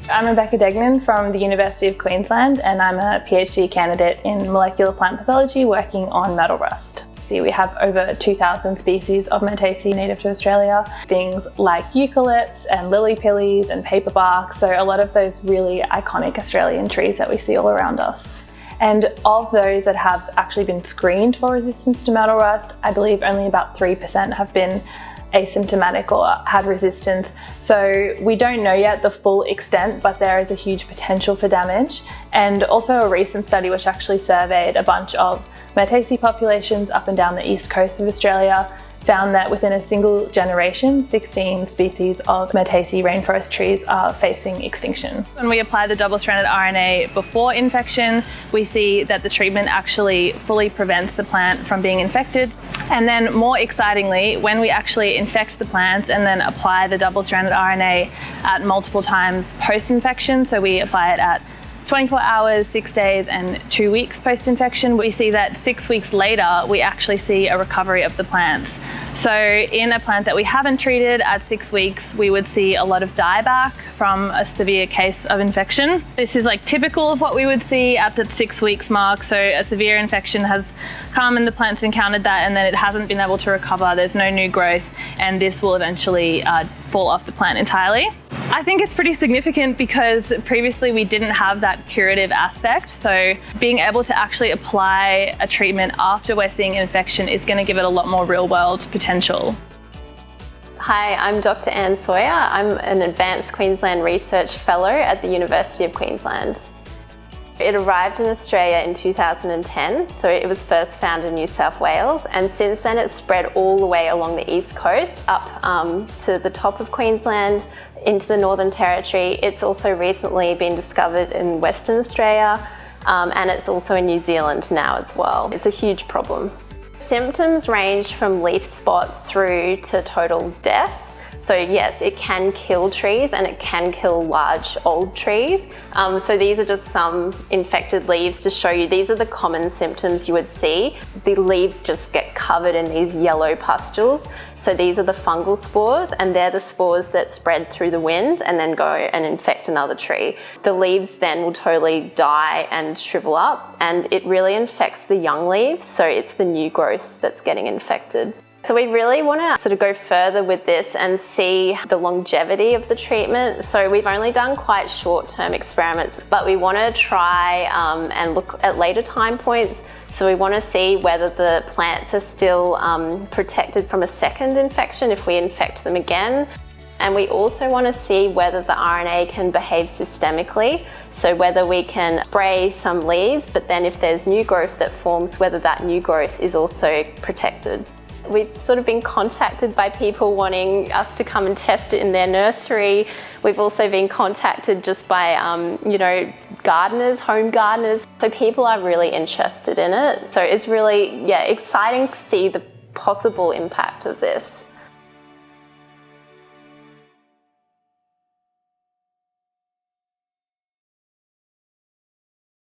I'm Rebecca Degnan from the University of Queensland, and I'm a PhD candidate in molecular plant pathology working on myrtle rust. We have over 2,000 species of Myrtaceae native to Australia, things like eucalypts and lily pillies and paperbark, so a lot of those really iconic Australian trees that we see all around us. And of those that have actually been screened for resistance to myrtle rust, I believe only about 3% have been asymptomatic or had resistance. So we don't know yet the full extent, but there is a huge potential for damage. And also a recent study which actually surveyed a bunch of Myrtaceae populations up and down the east coast of Australia found that within a single generation, 16 species of Myrtaceae rainforest trees are facing extinction. When we apply the double-stranded RNA before infection, we see that the treatment actually fully prevents the plant from being infected. And then more excitingly, when we actually infect the plants and then apply the double-stranded RNA at multiple times post-infection, so we apply it at 24 hours, 6 days and 2 weeks post-infection, we see that 6 weeks later, we actually see a recovery of the plants. So in a plant that we haven't treated at 6 weeks, we would see a lot of dieback from a severe case of infection. This is like typical of what we would see at the 6 weeks mark. So a severe infection has come and the plant's encountered that, and then it hasn't been able to recover. There's no new growth, and this will eventually fall off the plant entirely. I think it's pretty significant because previously we didn't have that curative aspect. So being able to actually apply a treatment after we're seeing infection is going to give it a lot more real world potential. Hi, I'm Dr. Anne Sawyer. I'm an Advanced Queensland Research Fellow at the University of Queensland. It arrived in Australia in 2010, so it was first found in New South Wales, and since then it's spread all the way along the east coast, up to the top of Queensland, into the Northern Territory. It's also recently been discovered in Western Australia, and it's also in New Zealand now as well. It's a huge problem. Symptoms range from leaf spots through to total death. So yes, it can kill trees and it can kill large old trees. So these are just some infected leaves to show you. These are the common symptoms you would see. The leaves just get covered in these yellow pustules. So these are the fungal spores, and they're the spores that spread through the wind and then go and infect another tree. The leaves then will totally die and shrivel up, and it really infects the young leaves. So it's the new growth that's getting infected. So we really want to sort of go further with this and see the longevity of the treatment. So we've only done quite short-term experiments, but we want to try and look at later time points. So we want to see whether the plants are still protected from a second infection if we infect them again. And we also want to see whether the RNA can behave systemically. So whether we can spray some leaves, but then if there's new growth that forms, whether that new growth is also protected. We've sort of been contacted by people wanting us to come and test it in their nursery. We've also been contacted just by, gardeners, home gardeners. So people are really interested in it. So it's really, exciting to see the possible impact of this.